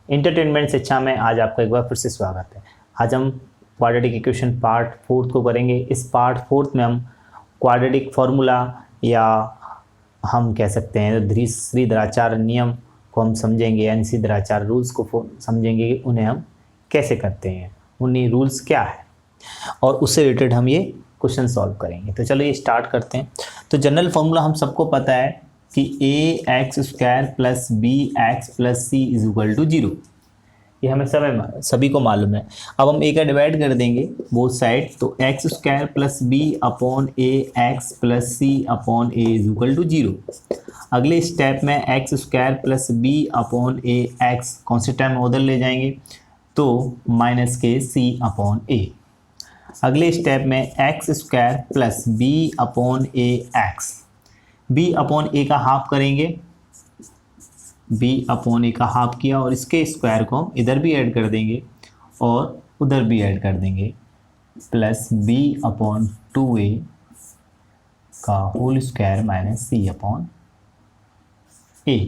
Entertainment शिक्षा में आज आपका एक बार फिर से स्वागत है। आज हम क्वाड्रेटिक इक्वेशन पार्ट 4 को करेंगे। इस पार्ट 4 में हम क्वाड्रेटिक फार्मूला या हम कह सकते हैं श्रीधराचार्य नियम को हम समझेंगे, यानी श्रीधराचार्य रूल्स को समझेंगे कि उन्हें हम कैसे करते हैं, उन्हीं रूल्स क्या है, और उससे रिलेटेड हम ये क्वेश्चन सॉल्व करेंगे। तो चलो ये स्टार्ट करते हैं। तो जनरल फार्मूला हम सबको पता है कि ax² plus bx plus c is equal to 0। ये हमें सभी को मालूम है। अब हम a का डिवाइड कर देंगे बोथ साइड, तो x² plus b upon a x plus c upon a is equal to 0। अगले स्टेप में x² plus b upon a x constant time उधर ले जाएंगे, तो माइनस के c अपॉन ए। अगले स्टेप में x² plus b upon a x, b upon ए का हाफ करेंगे, b अपॉन ए का हाफ किया और इसके स्क्वायर को हम इधर भी ऐड कर देंगे और उधर भी ऐड कर देंगे, प्लस b अपॉन 2a का whole square minus c upon a।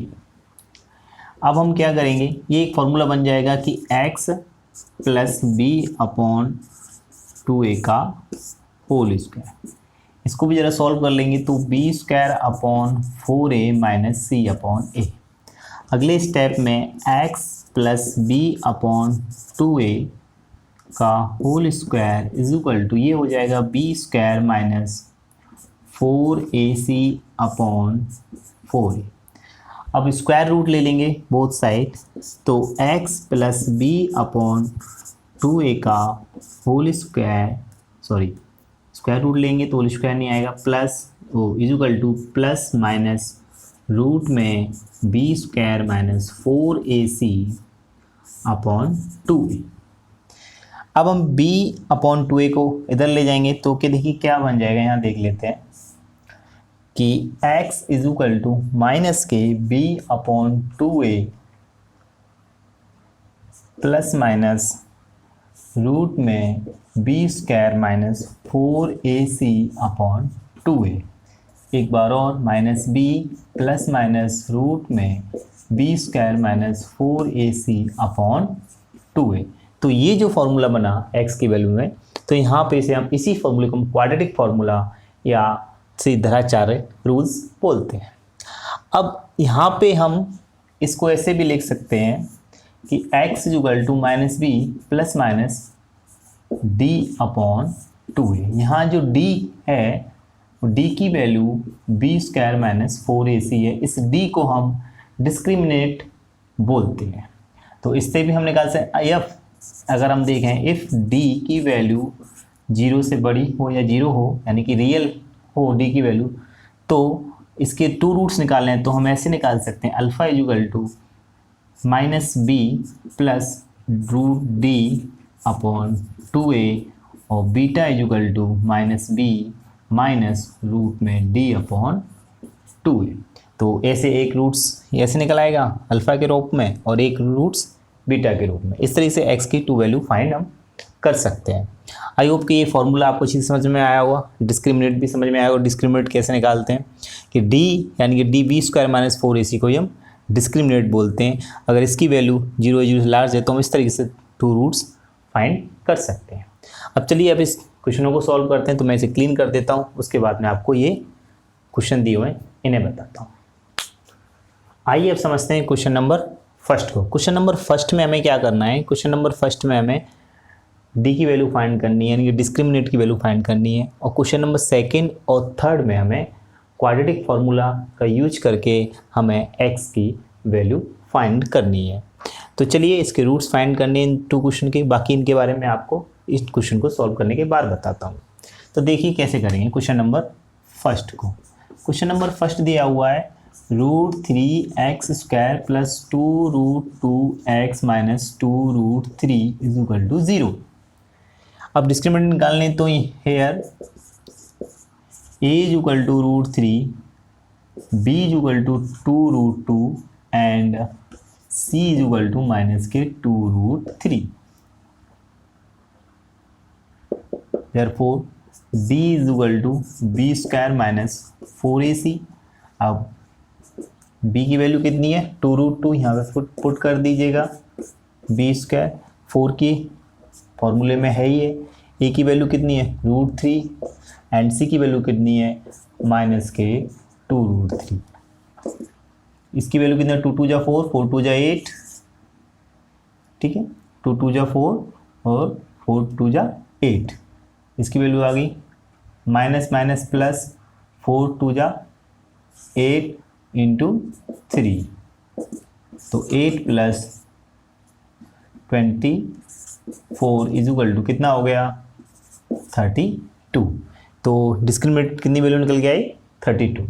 अब हम क्या करेंगे, ये एक फॉर्मूला बन जाएगा कि x plus b upon 2a का होल स्क्वायर। इसको भी ज़रा सॉल्व कर लेंगे, तो b² upon 4a minus c upon a। अगले स्टेप में x plus b upon 2a का whole square is equal to ये हो जाएगा b² minus 4ac upon 4a। अब स्क्वायर रूट ले लेंगे बोथ साइड, तो x plus b upon 2a का होल स्क्वायर, स्क्वायर रूट लेंगे तो होल स्क्वायर नहीं आएगा, प्लस वो is equal to plus minus root में b² minus 4ac upon 2a। अब हम b अपॉन 2a को इधर ले जाएंगे, तो क्या देखिए क्या बन जाएगा, यहाँ देख लेते हैं कि x is equal to minus के b upon 2a plus minus root में b² minus 4ac upon 2a। एक बार और minus b plus minus root में b² minus 4ac upon 2a। तो ये जो फॉर्मूला बना x की वैल्यू में, तो यहाँ पे से हम इसी फॉर्मूले को हम क्वाड्रेटिक फार्मूला या श्रीधराचार्य रूल्स बोलते हैं। अब यहाँ पे हम इसको ऐसे भी लिख सकते हैं कि x is equal to minus b plus minus d upon 2a। यहाँ जो d है d की वैल्यू b² माइनस 4ac है। इस d को हम डिस्क्रिमिनेट बोलते हैं। तो इससे भी हम निकाल सकते f, अगर हम देखें इफ़ d की वैल्यू 0 से बड़ी हो या 0 हो, यानी कि रियल हो d की वैल्यू, तो इसके 2 रूट्स निकालने हैं, तो हम ऐसे निकाल सकते हैं alpha is equal to minus b plus root d upon 2a और beta is equal to minus b minus root में d अपॉन 2a। तो ऐसे एक रूट्स ऐसे निकल आएगा अल्फ़ा के रूप में और एक रूट्स बीटा के रूप में। इस तरीके से x की 2 वैल्यू फाइंड हम कर सकते हैं। आई होप कि ये फॉर्मूला आपको चीज़ समझ में आया होगा, डिस्क्रिमिनेट भी समझ में आया होगा। डिस्क्रिमिनेट कैसे निकालते हैं कि d यानी कि b² माइनस 4ac को ही हम डिस्क्रिमिनेट बोलते हैं। अगर इसकी वैल्यू 0 लार्ज है तो हम इस तरीके से 2 रूट्स फाइंड कर सकते हैं। अब चलिए अब इस क्वेश्चनों को सॉल्व करते हैं। तो मैं इसे क्लीन कर देता हूँ, उसके बाद मैं आपको ये क्वेश्चन दिए हुए इन्हें बताता हूँ। आइए अब समझते हैं क्वेश्चन नंबर फर्स्ट को। क्वेश्चन नंबर फर्स्ट में हमें क्या करना है, क्वेश्चन नंबर फर्स्ट में हमें d की वैल्यू फाइंड करनी है, यानी कि डिस्क्रिमिनेट की वैल्यू फाइंड करनी है। और क्वेश्चन नंबर सेकेंड और थर्ड में हमें क्वाड्रेटिक फार्मूला का यूज करके हमें x की वैल्यू फाइंड करनी है। तो चलिए इसके रूट्स फाइंड करने इन 2 क्वेश्चन के, बाकी इनके बारे में आपको इस क्वेश्चन को सॉल्व करने के बाद बताता हूँ। तो देखिए कैसे करेंगे क्वेश्चन नंबर फर्स्ट को। क्वेश्चन नंबर फर्स्ट दिया हुआ है √3x² plus 2√2x minus 2√3 is equal to 0। अब डिस्क्रिमिनेंट निकालने, तो here a is equal to √3, b is equal to 2√2 and c is equal to minus के 2√3। Therefore d is equal to b² minus 4ac। अब b की value कितनी है 2√2, यहाँ पे पुट कर दीजिएगा बी स्क्वायर, 4 की फॉर्मूले में है ही है। ए की वैल्यू कितनी है √3 एंड सी की वैल्यू कितनी है -2√3। इसकी वैल्यू कितनी है 2 2 जा 4, 4 2 जा 8, ठीक है, 2 2 जा 4 और 4 2 जा 8। इसकी वैल्यू आ गई माइनस माइनस प्लस 4 2 जा 8 इंटू 3, तो 8 प्लस 24 इज इक्वल टू कितना हो गया 32। तो डिस्क्रिमिनेंट कितनी वैल्यू निकल के आई 32।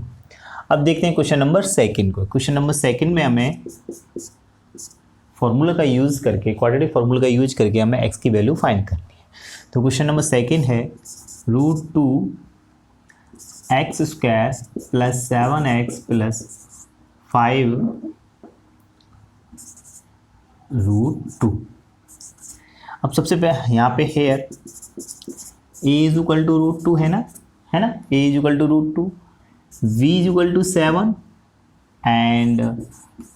अब देखते हैं क्वेश्चन नंबर सेकंड को। क्वेश्चन नंबर सेकंड में हमें फॉर्मूला का यूज़ करके, क्वाड्रेटिक फार्मूला का यूज करके हमें x की वैल्यू फाइंड करनी है। तो क्वेश्चन नंबर सेकंड है √2x² + 7x + 5√2। अब सबसे पहले यहाँ पे here a is equal to √2 है ना, a is equal to √2, v is equal to 7 and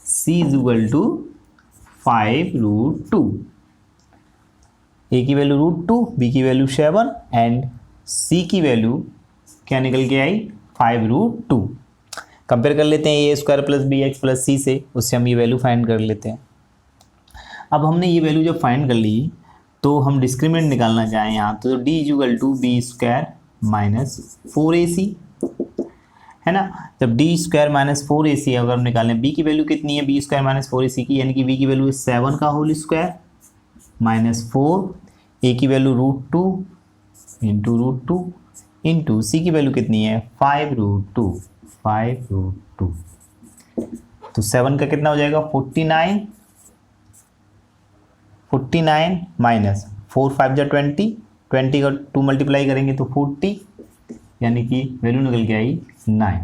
c is equal to 5√2। a की वैल्यू √2, b की वैल्यू 7 एंड c की वैल्यू क्या निकल के आई 5√2। कंपेयर कर लेते हैं a² + bx + c से, उससे हम ये वैल्यू फाइंड कर लेते हैं। अब हमने ये वैल्यू जब फाइंड कर ली तो हम डिस्क्रिमिनेंट निकालना चाहें यहाँ तो d equal to b² - 4ac है ना। जब d² - 4ac अगर हम निकालें, b की वैल्यू कितनी है b² - 4ac की, यानी कि b की वैल्यू 7 का होल स्क्वायर -4, a की वैल्यू √2 इंटू √2 इंटू c की वैल्यू कितनी है 5√2। तो 7 का कितना हो जाएगा 49 माइनस 4 5 जा 20 का 2 मल्टीप्लाई करेंगे तो 40, यानी कि वैल्यू निकल के आई 9।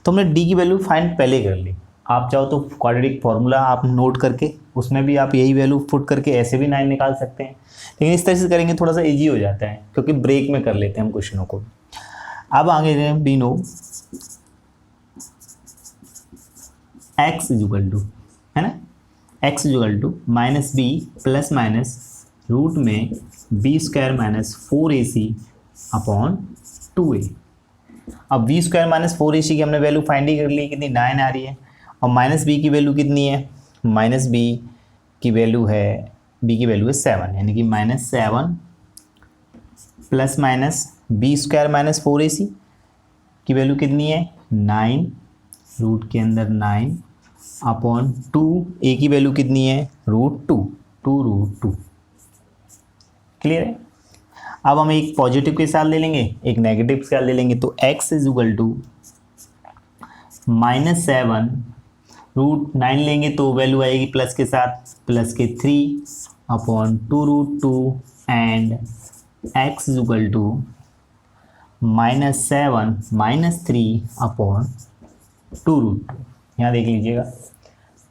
तो हमने डी की वैल्यू फाइंड पहले कर ली। आप चाहो तो क्वाड्रेटिक फार्मूला आप नोट करके उसमें भी आप यही वैल्यू पुट करके ऐसे भी 9 निकाल सकते हैं, लेकिन इस तरह से करेंगे थोड़ा सा इजी हो जाता है क्योंकि ब्रेक में कर लेते हैं हम क्वेश्चनों को। अब आगे we know x is equal to है ना, x is equal to -b plus minus root में b² - 4ac अपॉन 2a। अब b² - 4ac की हमने वैल्यू फाइंड ही कर ली, कितनी 9 आ रही है, और माइनस b की वैल्यू कितनी है, माइनस b की वैल्यू है 7, यानी कि -7 प्लस माइनस b² - 4ac की वैल्यू कितनी है 9, रूट के अंदर 9 अपॉन 2, a की वैल्यू कितनी है √2। क्लियर है। अब हम एक पॉजिटिव के साथ ले लेंगे, एक नेगेटिव के साथ ले लेंगे, तो x इज इक्वल टू -7 √9 लेंगे तो वैल्यू आएगी प्लस के साथ, प्लस के 3 upon 2√2 and x is equal to -7 -3 upon 2√2। यहाँ देख लीजिएगा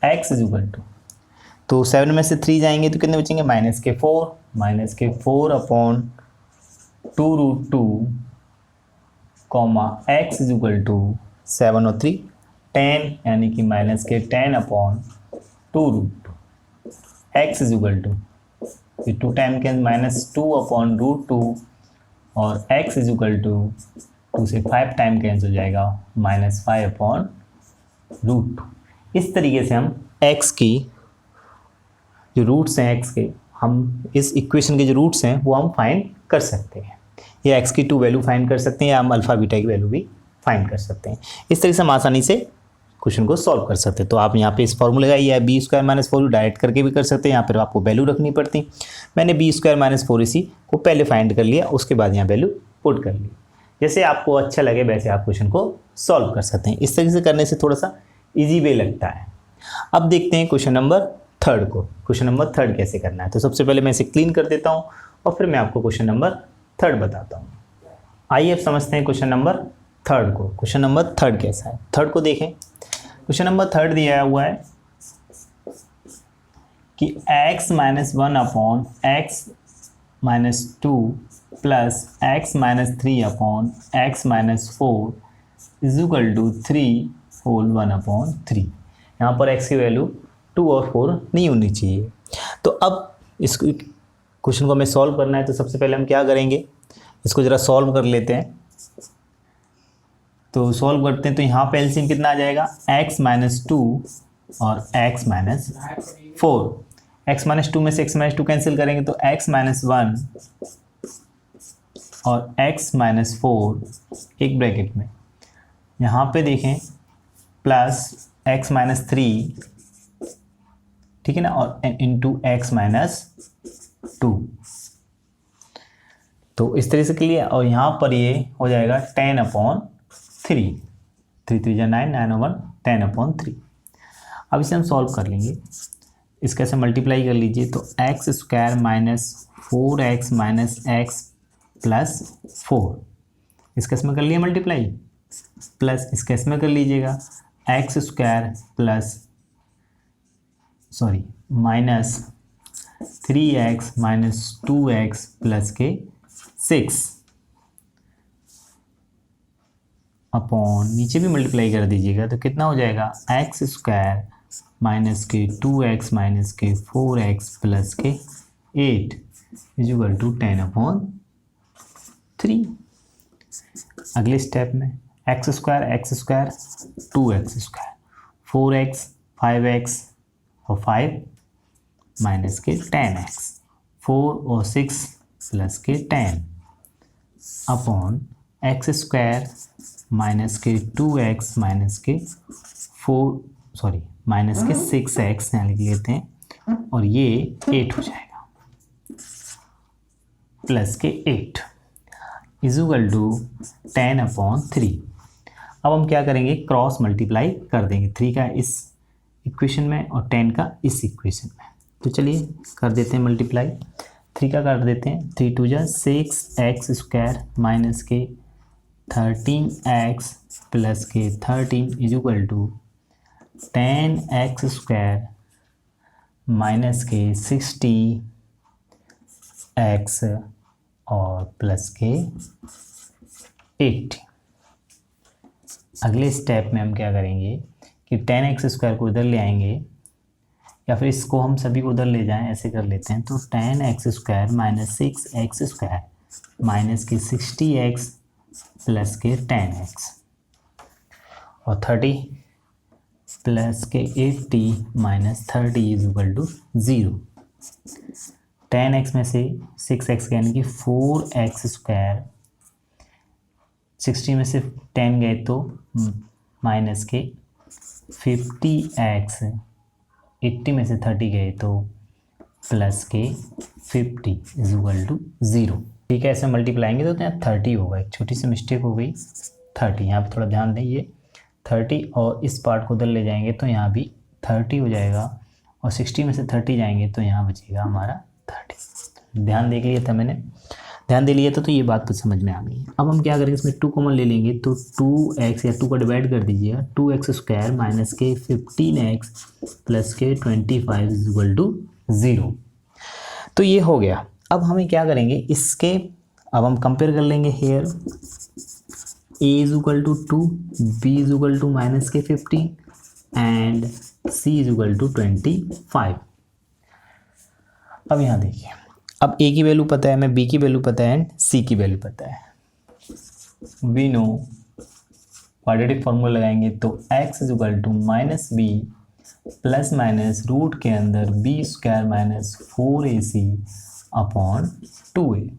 x इज इक्वल टू, तो 7 में से 3 जाएंगे तो कितने बचेंगे -4 upon 2√2 x is equal to 7 और 3 10, यानी कि -10 upon 2√2। x is equal to 2 time के -2 अपॉन √2 और x इज इक्वल टू 2 से 5 टाइम कैंसिल हो जाएगा -5 अपॉन √2। इस तरीके से हम x की जो रूट्स हैं x के, हम इस इक्वेशन के जो रूट्स हैं वो हम फाइंड कर सकते हैं, या x की 2 वैल्यू फाइंड कर सकते हैं, या हम अल्फा बीटा की वैल्यू भी फाइंड कर सकते हैं। इस तरीके से हम आसानी से क्वेश्चन को सॉल्व कर सकते हैं। तो आप यहाँ पे इस फॉर्मूले का या b² - 4 डायरेक्ट करके भी कर सकते हैं, यहाँ पर आपको वैल्यू रखनी पड़ती। मैंने b² - 4ac को पहले फाइंड कर लिया, उसके बाद यहाँ वैल्यू पुट कर ली। जैसे आपको अच्छा लगे वैसे आप क्वेश्चन को सॉल्व कर सकते हैं। इस तरीके से करने से थोड़ा सा ईजी वे लगता है। अब देखते हैं क्वेश्चन नंबर 3 को। क्वेश्चन नंबर 3 कैसे करना है, तो सबसे पहले मैं इसे क्लीन कर देता हूँ और फिर मैं आपको क्वेश्चन नंबर 3 बताता हूँ। आइए अब समझते हैं क्वेश्चन नंबर 3 को। क्वेश्चन नंबर 3 कैसा है, 3 को देखें। क्वेश्चन नंबर 3 दिया हुआ है कि x - 1 upon x - 2 plus x - 3 upon x - 4 is equal to 3 whole 1 upon 3। यहाँ पर x की वैल्यू 2 और 4 नहीं होनी चाहिए। तो अब इस क्वेश्चन को हमें सॉल्व करना है, तो सबसे पहले हम क्या करेंगे, इसको ज़रा सॉल्व कर लेते हैं। तो सॉल्व करते हैं, तो यहाँ पे एलसीएम कितना आ जाएगा, x माइनस 2 और x माइनस 4। x माइनस 2 में से x माइनस 2 कैंसिल करेंगे तो x माइनस 1 और x माइनस 4 एक ब्रैकेट में, यहाँ पे देखें प्लस x माइनस 3, ठीक है ना, और इंटू x माइनस 2। तो इस तरह से क्लियर। और यहाँ पर ये हो जाएगा 10/3, 3 3 9, 9/1 10/3। अब इसे हम सॉल्व कर लेंगे, इसके से मल्टीप्लाई कर लीजिए, तो x square minus 4x minus x plus 4, इस केस में कर लिया मल्टीप्लाई, प्लस इस केस में कर लीजिएगा x square plus minus 3x minus 2x plus के 6 अपॉन, नीचे भी मल्टीप्लाई कर दीजिएगा तो कितना हो जाएगा, एक्स स्क्वायर माइनस के 2x माइनस के 4x प्लस के 8 इक्वल टू 10/3। अगले स्टेप में x square 2x square 4x 5x और 5 माइनस के 10x 4 और 6 प्लस के 10 अपॉन एक्स स्क्वायर माइनस के 2x माइनस के 6x यहाँ लिख लेते हैं, और ये 8 हो जाएगा प्लस के 8 इक्वल टू 10/3। अब हम क्या करेंगे, क्रॉस मल्टीप्लाई कर देंगे 3 का इस इक्वेशन में और 10 का इस इक्वेशन में। तो चलिए कर देते हैं मल्टीप्लाई, 3 का कर देते हैं, 3 2 जा 6x स्क्वायर माइनस के 13x प्लस के 13 equal to 10x square minus के 60x और प्लस के 80। अगले स्टेप में हम क्या करेंगे कि 10x स्क्वायर को इधर ले आएंगे, या फिर इसको हम सभी को उधर ले जाएं, ऐसे कर लेते हैं। तो 10x square minus 6x square minus के 60x प्लस के 10x और 30 प्लस के 80 माइनस 30 इक्वल टू 0। 10x में से 6x यानी कि 4x स्क्वायर, 60 में से 10 गए तो माइनस के 50x, 80 में से 30 गए तो प्लस के 50 इक्वल टू 0। ठीक है, ऐसे मल्टीप्लाएंगे तो यहाँ 30 होगा, एक छोटी सी मिस्टेक हो गई 30, यहाँ पे थोड़ा ध्यान दें, ये 30 और इस पार्ट को उधर ले जाएंगे तो यहाँ भी 30 हो जाएगा, और 60 में से 30 जाएंगे तो यहाँ बचेगा हमारा 30। ध्यान दे लिया था मैंने, ध्यान दे लिया था, तो ये बात तो समझ में आ गई है। अब हम क्या करेंगे, इसमें 2 कॉमन ले लेंगे, तो 2x या 2 का डिवाइड कर दीजिएगा, 2x स्क्वायर माइनस के 15x प्लस के 25 इक्वल टू 0। तो ये हो गया। अब हमें क्या करेंगे, इसके अब हम कंपेयर कर लेंगे here, a is equal to 2, b is equal to minus के 15 and c is equal to 25। अब यहाँ देखिए, अब a की वैल्यू पता है हमें, b की वैल्यू पता है एंड c की वैल्यू पता है। वी नो क्वाड्रेटिक फॉर्मूला लगाएंगे तो x is equal to minus b plus minus root के अंदर b square minus 4ac upon 2a।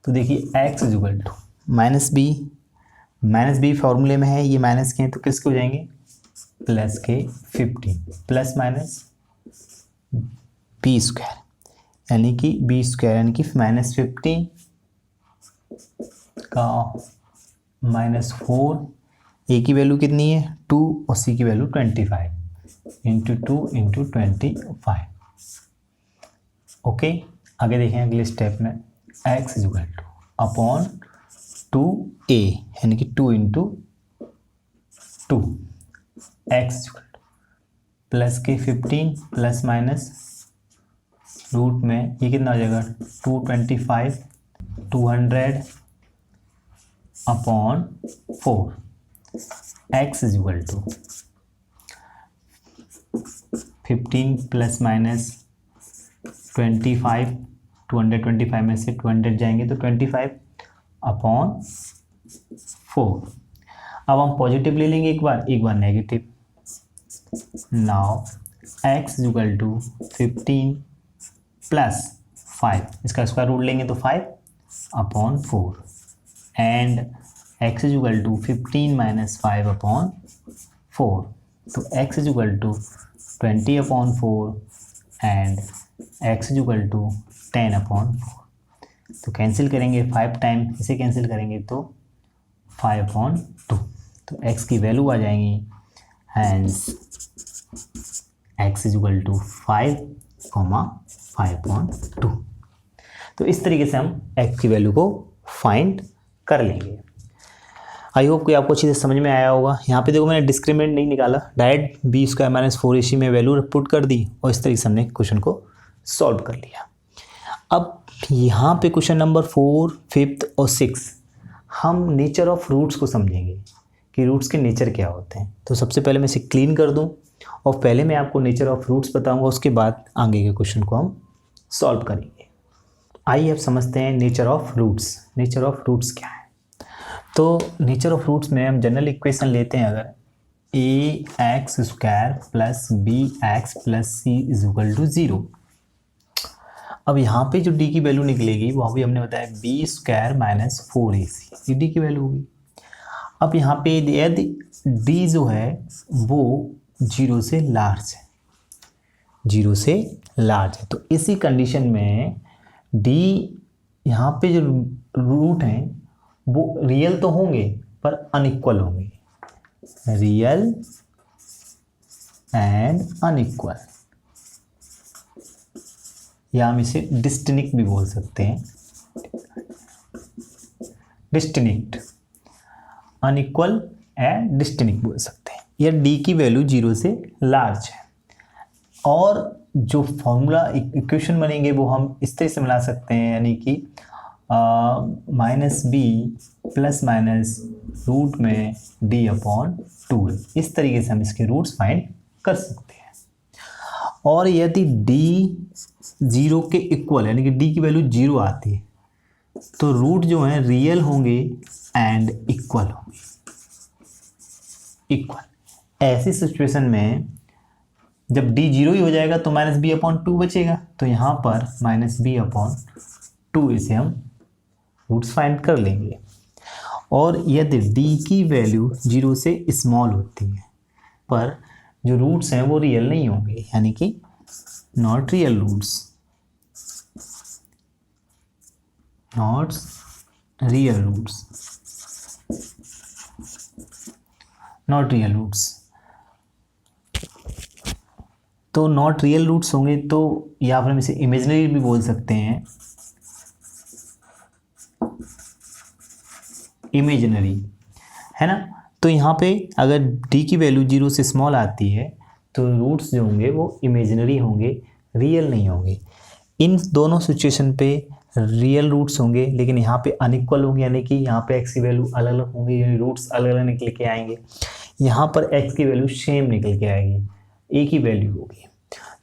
तो देखिए x is equal to minus b फॉर्मूले में है, ये माइनस के हैं तो किसके हो जाएंगे, प्लस के 15 प्लस माइनस बी स्क्वायर यानी कि बी स्क्वायर यानी कि माइनस 15 का माइनस 4, ए की वैल्यू कितनी है 2 और सी की वैल्यू 25 इंटू 2 इंटू 25। ओके, आगे देखें अगले स्टेप में, x is equal two upon 2a यानी कि 2 into 2 x equal to plus के 15 प्लस माइनस रूट में ये कितना हो जाएगा 225 200 upon 4 x is equal to 15 plus minus 25, 225 में से 200 जाएंगे तो 25 अपॉन 4। अब हम पॉजिटिव ले लेंगे एक बार negative. Now x equal to 15 plus 5, इसका स्क्वायर रूट लेंगे तो 5 upon 4 and x equal to 15 minus 5 upon 4, तो x equal to 20 upon 4 and x equal to 10 upon 4। तो कैंसिल करेंगे 5 टाइम, इसे कैंसिल करेंगे तो 5 अपॉन 2, तो x की वैल्यू आ जाएंगी हैंस x इक्वल टू 5,5/2। तो इस तरीके से हम x की वैल्यू को फाइंड कर लेंगे। आई होप कि आपको अच्छी से समझ में आया होगा। यहाँ पे देखो मैंने डिस्क्रिमिनेंट नहीं निकाला, direct B square minus 4ac में वैल्यू पुट कर दी और इस तरीके से हमने क्वेश्चन को सॉल्व कर लिया। अब यहाँ पे क्वेश्चन नंबर 4, 5th और 6 हम नेचर ऑफ रूट्स को समझेंगे कि रूट्स के नेचर क्या होते हैं। तो सबसे पहले मैं इसे क्लीन कर दूँ और पहले मैं आपको नेचर ऑफ रूट्स बताऊँगा, उसके बाद आगे के क्वेश्चन को हम सॉल्व करेंगे। आइए अब समझते हैं nature of roots. Nature of roots क्या है? तो नेचर ऑफ रूट्स में हम जनरल इक्वेशन लेते हैं, अगर ax square plus bx plus c is equal to 0। अब यहाँ पे जो d की वैल्यू निकलेगी वो अभी हमने बताया b स्क्वायर माइनस 4ac, ये d की वैल्यू होगी। अब यहाँ पे यदि d जो है वो 0 से लार्ज है, 0 से लार्ज है, तो इसी कंडीशन में d यहाँ पे जो रूट हैं वो रियल तो होंगे पर अनइक्वल होंगे, रियल एंड अनइक्वल, या हम इसे डिस्टिंक्ट भी बोल सकते हैं, डिस्टिंक्ट, अनइक्वल एंड डिस्टिंक्ट बोल सकते हैं। या डी की वैल्यू 0 से लार्ज है और जो फॉर्मूला इक्वेशन बनेंगे वो हम इस तरह से मिला सकते हैं, यानी कि minus b plus minus root में डी अपॉन 2, इस तरीके से हम इसके रूट्स फाइंड कर सकते हैं। और यदि डी 0 के इक्वल यानी कि डी की वैल्यू 0 आती है तो रूट जो हैं रियल होंगे एंड इक्वल होंगे, इक्वल। ऐसी सिचुएशन में जब डी 0 ही हो जाएगा तो माइनस बी अपॉन 2 बचेगा, तो यहाँ पर माइनस बी अपॉन 2 इसे हम रूट्स फाइंड कर लेंगे। और यदि d की वैल्यू 0 से स्मॉल होती है पर जो रूट्स हैं वो रियल नहीं होंगे, यानी कि not real roots, not real roots, not real roots, तो नॉट रियल रूट्स होंगे तो या फिर हम इसे इमेजिनरी भी बोल सकते हैं, इमेजिनरी, है ना। तो यहाँ पे अगर d की वैल्यू 0 से स्मॉल आती है तो रूट्स जो होंगे वो इमेजिनरी होंगे, रियल नहीं होंगे। इन दोनों सिचुएशन पे रियल रूट्स होंगे लेकिन यहाँ पे अनइक्वल होंगे, यानी कि यहाँ पे x की वैल्यू अलग अलग होंगी, यानी रूट्स अलग अलग निकल के आएंगे। यहाँ पर x की वैल्यू सेम निकल के आएगी, एक ही वैल्यू होगी।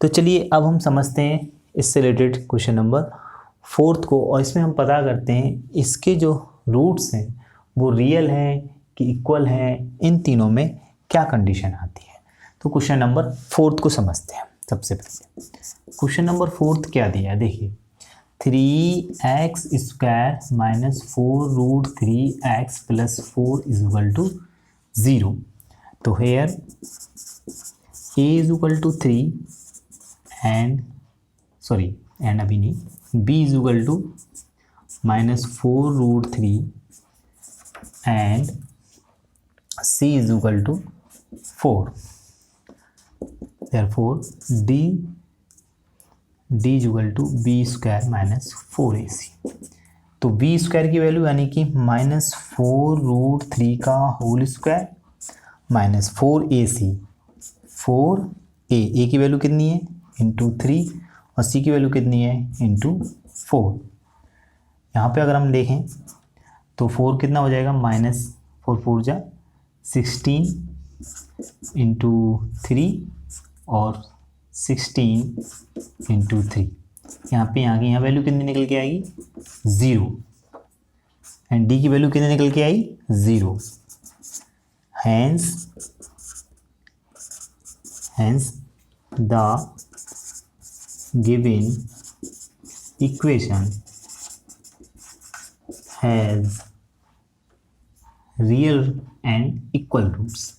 तो चलिए अब हम समझते हैं इससे रिलेटेड क्वेश्चन नंबर 4 को, और इसमें हम पता करते हैं इसके जो रूट्स हैं वो रियल हैं कि इक्वल हैं, इन तीनों में क्या कंडीशन आती है। तो क्वेश्चन नंबर 4 को समझते हैं। सबसे पहले क्वेश्चन नंबर 4 क्या दिया है, देखिए 3x square minus 4 root 3x plus 4 is equal to 0। तो here a is equal to 3 and sorry and अभी नहीं, b is equal to minus 4 root 3 and c is equal to 4. Therefore d is equal to b square minus 4ac। तो b square की value यानी कि minus 4 root 3 का whole square minus 4ac, 4a की value कितनी है into 3 और c की वैल्यू कितनी है इंटू 4। यहाँ पे अगर हम देखें तो 4 कितना हो जाएगा, माइनस 4 4 जा 16 इंटू 3 और 16 इंटू 3, यहाँ पे यहाँ वैल्यू कितनी निकल के आएगी 0, एंड डी की वैल्यू कितनी निकल के आई 0। hence the given equation has real and equal roots.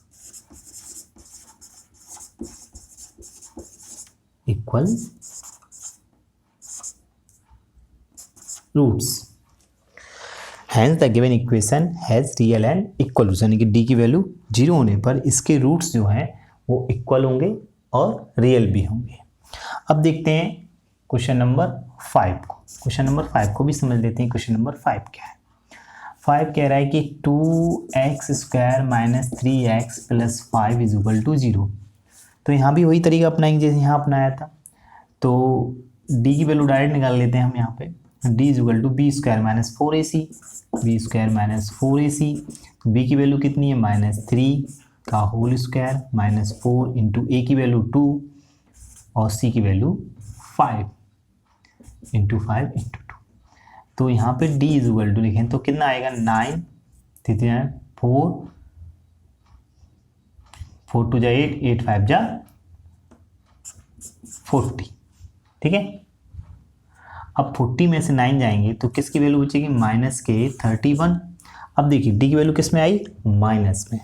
Hence the given equation has real and equal roots, यानी कि d की वैल्यू 0 होने पर इसके रूट्स जो हैं वो इक्वल होंगे और रियल भी होंगे। अब देखते हैं क्वेश्चन नंबर 5 को। क्वेश्चन नंबर 5 को भी समझ लेते हैं। क्वेश्चन नंबर 5 क्या है? 5 कह रहा है कि 2x² minus 3x plus 5 is equal to 0। तो यहाँ भी वही तरीका अपनाएंगे जैसे यहाँ अपनाया था। तो d की वैल्यू डायरेक्ट निकाल लेते हैं हम यहाँ पे। d is equal to b² minus 4ac, b² minus 4ac। b की वैल्यू कितनी है -3 का whole square minus 4 into a की वैल्यू 2 और c की वैल्यू 5 इंटू 5 इंटू 2। तो यहाँ पे d इज इक्वल टू लिखें तो कितना आएगा 9, 4 2 जा 8, 8 5 जा 40। ठीक है, अब 40 में से 9 जाएंगे तो किसकी वैल्यू बचेगी -31। अब देखिए डी की वैल्यू किस में आई माइनस में,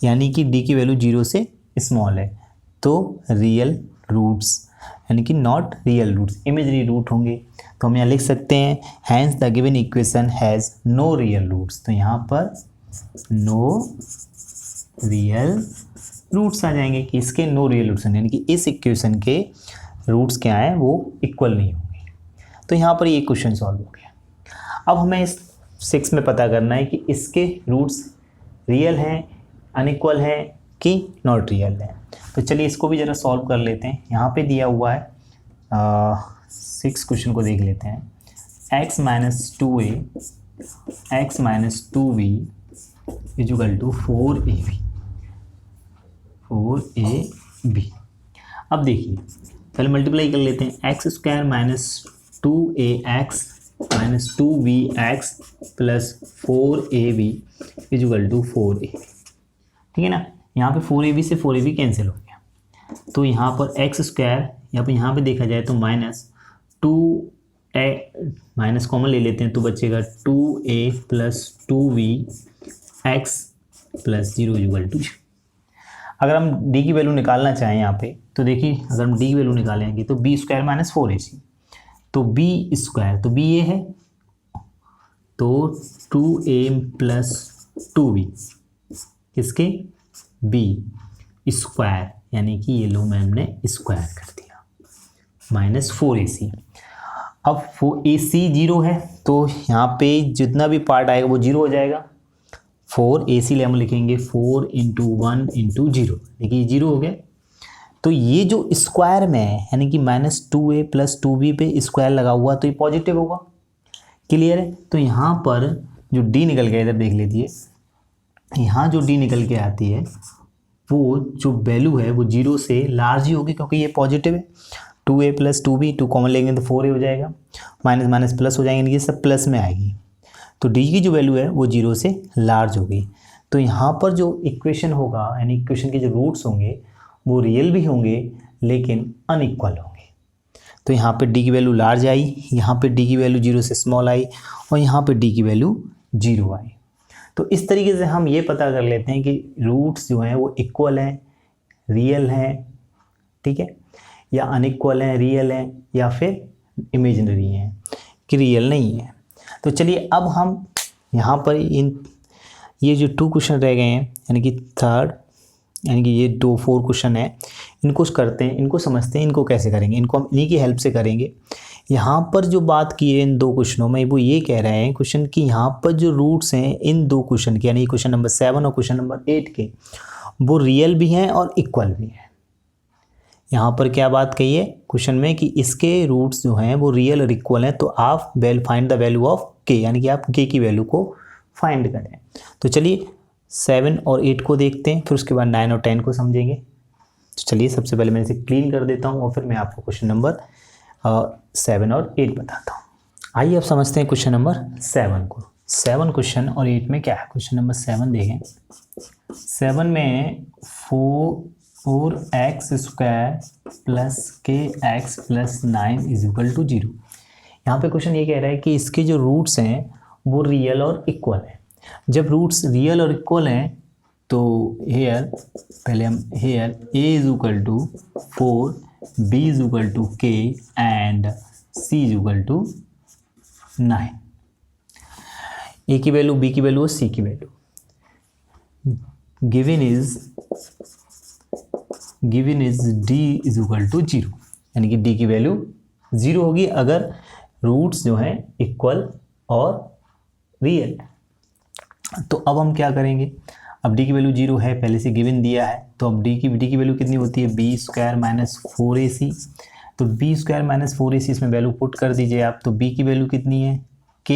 यानी कि डी की वैल्यू 0 से स्मॉल है, तो रियल रूट्स यानी कि not real roots, imagery root होंगे। तो हम यहाँ लिख सकते हैं hence the given equation has no real roots. तो यहाँ पर नो रियल रूट्स आ जाएंगे कि इसके नो रियल रूट्स, यानी कि इस इक्वेशन के रूट्स क्या हैं वो इक्वल नहीं होंगे। तो यहाँ पर ये क्वेश्चन सॉल्व हो गया। अब हमें इस 6 में पता करना है कि इसके रूट्स रियल हैं, अनइक्वल हैं कि नॉट रियल है। तो चलिए इसको भी ज़रा सॉल्व कर लेते हैं। यहाँ पे दिया हुआ है 6 क्वेश्चन को देख लेते हैं। x minus 2a x minus 2b is equal to 4ab। अब देखिए पहले मल्टीप्लाई कर लेते हैं। x² minus 2ax minus 2bx plus 4ab is equal to 4a। ठीक है ना, यहाँ पे 4ab से 4ab कैंसिल हो गया, तो यहाँ पर x² यहाँ पे देखा जाए तो -2a माइनस कॉमन ले लेते हैं तो बचेगा 2a plus 2b x plus 0 is equal to. अगर हम d की वैल्यू निकालना चाहें यहाँ पे तो देखिए अगर हम d की वैल्यू निकालेंगे तो b² माइनस 4ac, तो b² तो b ये है, तो 2a प्लस 2b किसके b² यानी कि ये लो मैम ने स्क्वायर कर दिया माइनस 4ac। अब 4ac 0 है तो यहाँ पे जितना भी पार्ट आएगा वो 0 हो जाएगा। 4ac ले हम लिखेंगे 4 इंटू 1 इंटू 0, देखिए 0 हो गया। तो ये जो स्क्वायर में है यानी कि -2a प्लस 2b पे स्क्वायर लगा हुआ तो ये पॉजिटिव होगा। क्लियर है, तो यहाँ पर जो d निकल गया इधर देख लीजिए, यहाँ जो d निकल के आती है वो जो वैल्यू है वो 0 से लार्ज ही होगी क्योंकि ये पॉजिटिव है। 2a प्लस 2b 2 कॉमन लेंगे तो 4a हो जाएगा, माइनस माइनस प्लस हो जाएंगे, ये सब प्लस में आएगी। तो d की जो वैल्यू है वो 0 से लार्ज होगी। तो यहाँ पर जो इक्वेशन होगा यानी इक्वेशन के जो रूट्स होंगे वो रियल भी होंगे लेकिन अनइक्वल होंगे। तो यहाँ पे d की वैल्यू लार्ज आई, यहाँ पे d की वैल्यू 0 से स्मॉल आई और यहाँ पे d की वैल्यू 0 आई। तो इस तरीके से हम ये पता कर लेते हैं कि रूट्स जो हैं वो इक्वल हैं, रियल हैं, ठीक है, या अनइक्वल हैं, रियल हैं, या फिर इमेजिनरी हैं कि रियल नहीं है। तो चलिए अब हम यहाँ पर ये जो 2 क्वेश्चन रह गए हैं यानी कि थर्ड यानी कि ये 4 क्वेश्चन है, इनको करते हैं, इनको समझते हैं, इनको कैसे करेंगे, इनको हम इन्हीं की हेल्प से करेंगे। यहाँ पर जो बात की है इन 2 क्वेश्चनों में वो ये कह रहे हैं क्वेश्चन कि यहाँ पर जो रूट्स हैं इन 2 क्वेश्चन के यानी क्वेश्चन नंबर 7 और क्वेश्चन नंबर 8 के वो रियल भी हैं और इक्वल भी हैं। यहाँ पर क्या बात कही है क्वेश्चन में कि इसके रूट्स जो हैं वो रियल और इक्वल हैं, तो आप फाइंड द वैल्यू ऑफ के यानी कि आप के की वैल्यू को फाइंड करें। तो चलिए 7 और 8 को देखते हैं, फिर उसके बाद 9 और 10 को समझेंगे। तो चलिए सबसे पहले मैं इसे क्लीन कर देता हूँ और फिर मैं आपको क्वेश्चन नंबर 7 और 8 बताता हूँ। आइए अब समझते हैं क्वेश्चन नंबर 7 को। 7 क्वेश्चन और 8 में क्या है। क्वेश्चन नंबर 7 देखें। 7 में 4x square plus k x plus 9 is equal to 0। यहाँ पे क्वेश्चन ये कह रहा है कि इसके जो रूट्स हैं वो रियल और इक्वल हैं। जब रूट्स रियल और इक्वल हैं तो हेयर पहले हम here a is equal to 4, b is equal to k and c is equal to 9। a की वैल्यू, b की वैल्यू और c की value given is d is equal to 0, यानी कि d की वैल्यू 0 होगी अगर रूट्स जो हैं इक्वल और रियल। तो अब हम क्या करेंगे, अब d की वैल्यू 0 है, पहले से गिवन दिया है, तो अब d की वैल्यू कितनी होती है, बी स्क्वायर माइनस 4ac। तो बी स्क्वायर माइनस 4ac इसमें वैल्यू पुट कर दीजिए आप। तो b की वैल्यू कितनी है, k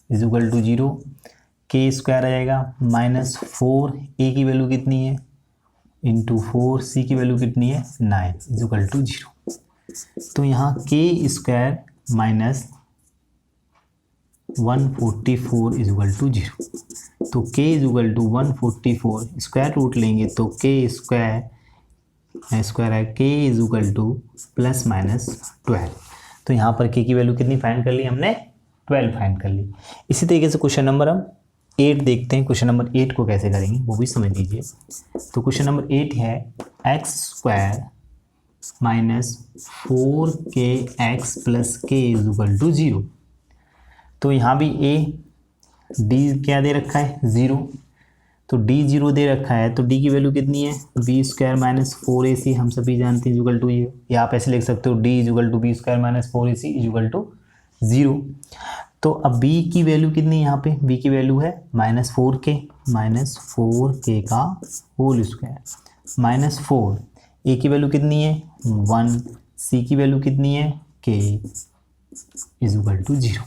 is equal to 0, k square आ जाएगा माइनस 4, a की वैल्यू कितनी है इंटू 4, c की वैल्यू कितनी है 9 इज इक्वल टू 0। तो यहाँ k square minus 144 is equal to 0। तो k is equal to 144, square root लेंगे तो k स्क्वायर है, k is equal to plus minus 12। तो यहाँ पर k की वैल्यू कितनी फाइंड कर ली हमने, 12 फाइंड कर ली। इसी तरीके से क्वेश्चन नंबर हम 8 देखते हैं। क्वेश्चन नंबर 8 को कैसे करेंगे वो भी समझ लीजिए। तो क्वेश्चन नंबर 8 है x square minus 4k x plus के इज इक्वल टू 0। तो यहाँ भी d क्या दे रखा है 0, तो d 0 दे रखा है, तो d की वैल्यू कितनी है बी स्क्वायर माइनस 4ac, हम सभी जानते हैं इज इक्वल टू ये, या आप ऐसे लिख सकते हो d is equal to b square minus 4ac is equal to 0। तो अब b की वैल्यू कितनी है, यहाँ पे b की वैल्यू है माइनस 4k का होल स्क्वायर माइनस 4, a की वैल्यू कितनी है 1, c की वैल्यू कितनी है k इज इक्वल टू 0।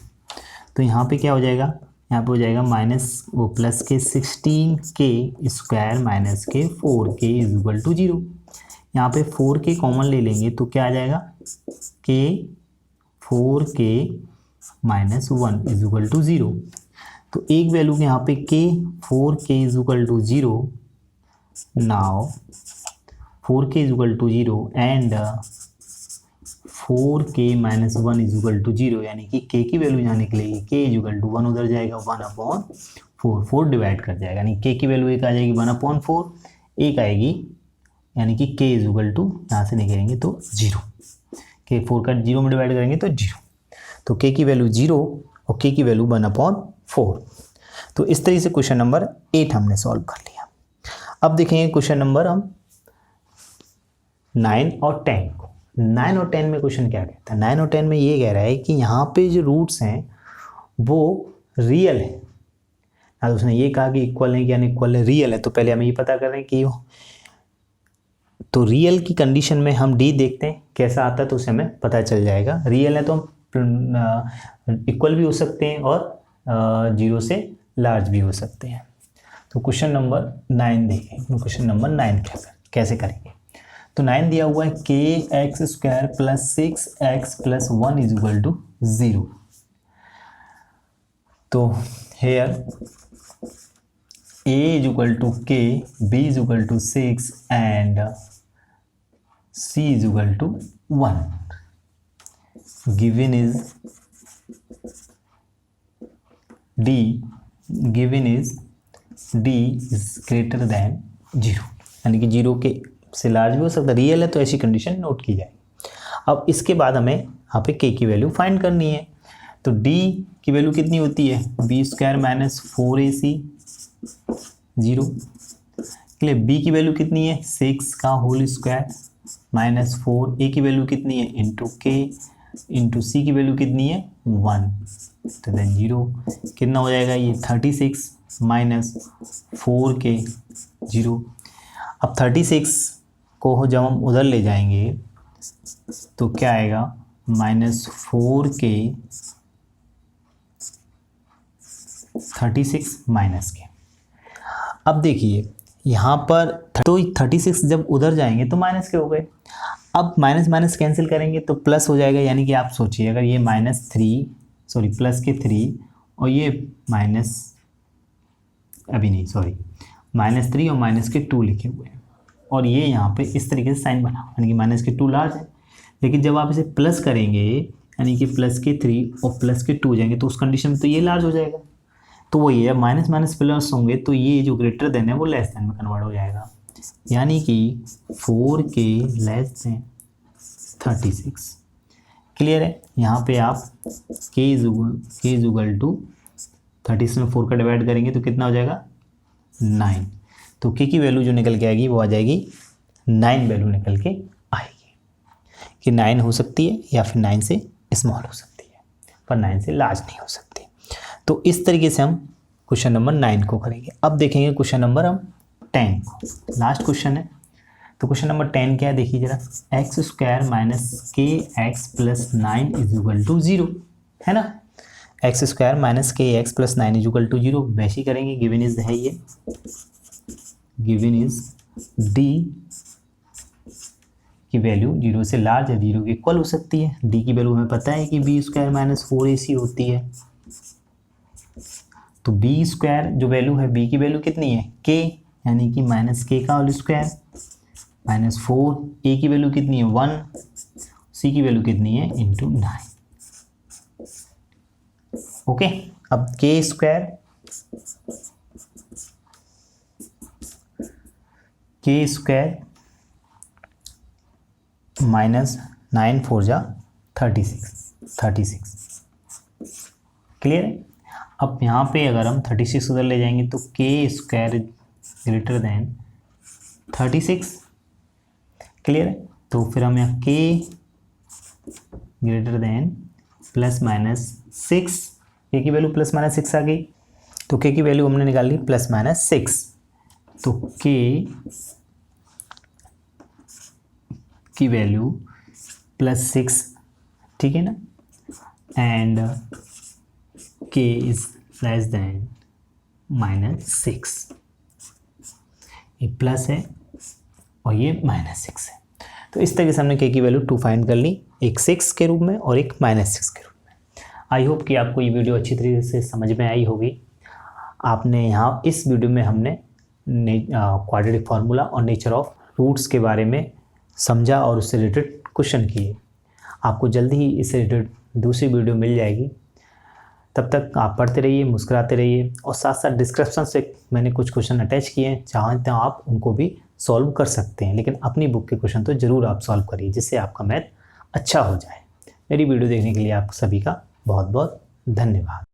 तो यहाँ पे क्या हो जाएगा, यहाँ पे हो जाएगा माइनस वो प्लस के 16k स्क्वायर माइनस के 4k इज इक्वल टू 0। यहाँ पे 4k कॉमन ले लेंगे तो क्या आ जाएगा k 4k minus 1 is equal to 0। तो एक वैल्यू के यहाँ पे k 4k is equal to 0, now 4k is equal to 0 and 4k minus 1 is equal to 0, यानी कि k की वैल्यू यहाँ निकलेगी k इज इक्वल टू 1 उधर जाएगा 1/4, 4 डिवाइड कर जाएगा, यानी k की वैल्यू एक आ जाएगी 1/4, एक आएगी यानी कि k इज इक्वल टू यहाँ से निकलेंगे तो 0, k 4 का 0 में डिवाइड करेंगे तो 0, तो k की वैल्यू 0 और k की वैल्यू 1/4। तो इस तरीके से क्वेश्चन नंबर 8 हमने सॉल्व कर लिया। अब देखेंगे क्वेश्चन नंबर हम 9 और 10 को। 9 और 10 में क्वेश्चन क्या कहता है, 9 और 10 में ये कह रहा है कि यहाँ पे जो रूट्स हैं वो रियल है। अब उसने ये कहा कि इक्वल है कि अनइक्वल है, रियल है, तो पहले हमें ये पता कर रहे हैं कि तो रियल की कंडीशन में हम डी देखते हैं कैसा आता है, तो उसे हमें पता चल जाएगा। रियल है तो हम इक्वल भी हो सकते हैं और 0 से लार्ज भी हो सकते हैं। तो क्वेश्चन नंबर 9 देखें, क्वेश्चन नंबर 9 कैसे करेंगे। तो 9 दिया हुआ है k x square plus 6x plus 1 is equal to 0। तो here a is equal to k, b is equal to 6 and c is equal to 1। Given is d is greater than 0, यानी कि 0 के से लार्ज भी हो सकता है, real है तो ऐसी कंडीशन नोट की जाएगी। अब इसके बाद हमें यहाँ पे k की वैल्यू फाइंड करनी है। तो d की वैल्यू कितनी होती है बी स्क्वायर माइनस 4ac 0 के लिए, b की वैल्यू कितनी है 6 का होल स्क्वायर माइनस 4, a की वैल्यू कितनी है इंटू k इंटू c की वैल्यू कितनी है 1, तो देन 0 कितना हो जाएगा ये 36 माइनस 4k 0। अब 36 को जब हम उधर ले जाएंगे तो क्या आएगा माइनस 4k 36 माइनस के। अब देखिए यहाँ पर तो 36 जब उधर जाएंगे तो माइनस के हो गए। अब माइनस माइनस कैंसिल करेंगे तो प्लस हो जाएगा, यानी कि आप सोचिए अगर ये प्लस के 3 और ये -3 और माइनस के 2 लिखे हुए हैं, और ये यहाँ पे इस तरीके से साइन बना, यानी कि माइनस के 2 लार्ज है। लेकिन जब आप इसे प्लस करेंगे, यानी कि प्लस के 3 और प्लस के 2 जाएंगे, तो उस कंडीशन में तो ये लार्ज हो जाएगा। तो वही है, माइनस माइनस प्लस होंगे तो ये जो ग्रेटर देन है वो लेस देन में कन्वर्ट हो जाएगा, यानी कि 4k लेस देन 36। क्लियर है। यहाँ पे आप k इज इक्वल टू 36 में 4 का डिवाइड करेंगे तो कितना हो जाएगा 9। तो k की वैल्यू जो निकल के आएगी वो आ जाएगी 9 वैल्यू निकल के आएगी, कि 9 हो सकती है या फिर 9 से स्मॉल हो सकती है, पर 9 से लार्ज नहीं हो सकती। तो इस तरीके से हम क्वेश्चन नंबर 9 को करेंगे। अब देखेंगे क्वेश्चन नंबर हम 10 को, लास्ट क्वेश्चन है। तो क्वेश्चन नंबर 10 क्या है देखिए जरा, x² - kx + 9 = 0 है ना। x² - kx + 9 = 0 वैसे ही करेंगे। गिवन इज है ये, गिवन इज d की वैल्यू 0 से लार्ज या 0 के इक्वल हो सकती है। d की वैल्यू हमें पता है कि b² - 4ac होती है। तो b² जो वैल्यू है, b की वैल्यू कितनी है k, यानी कि -k का होल स्क्वायर -4, a की वैल्यू कितनी है 1, c की वैल्यू कितनी है × 9। ओके, अब k² -9 4 जा 36। क्लियर है। अब यहाँ पे अगर हम 36 उधर ले जाएंगे तो k² ग्रेटर देन 36। क्लियर है। तो फिर हम यहाँ k ग्रेटर देन ±6, k की वैल्यू ±6 आ गई, तो k की वैल्यू हमने निकाल ली ±6। तो k की वैल्यू +6, ठीक है ना, and k is less than -6। ये प्लस है और ये -6 है। तो इस तरीके से हमने k की वैल्यू 2 फाइंड कर ली, एक 6 के रूप में और एक -6 के रूप में। आई होप कि आपको ये वीडियो अच्छी तरीके से समझ में आई होगी। आपने यहाँ इस वीडियो में हमने क्वाड्रेटिक फार्मूला और नेचर ऑफ रूट्स के बारे में समझा और उससे रिलेटेड क्वेश्चन किए। आपको जल्दी ही इससे रिलेटेड दूसरी वीडियो मिल जाएगी। तब तक आप पढ़ते रहिए, मुस्कुराते रहिए, और साथ साथ डिस्क्रिप्शन से मैंने कुछ क्वेश्चन अटैच किए हैं, चाहें तो आप उनको भी सॉल्व कर सकते हैं, लेकिन अपनी बुक के क्वेश्चन तो ज़रूर आप सॉल्व करिए, जिससे आपका मैथ अच्छा हो जाए। मेरी वीडियो देखने के लिए आप सभी का बहुत बहुत धन्यवाद।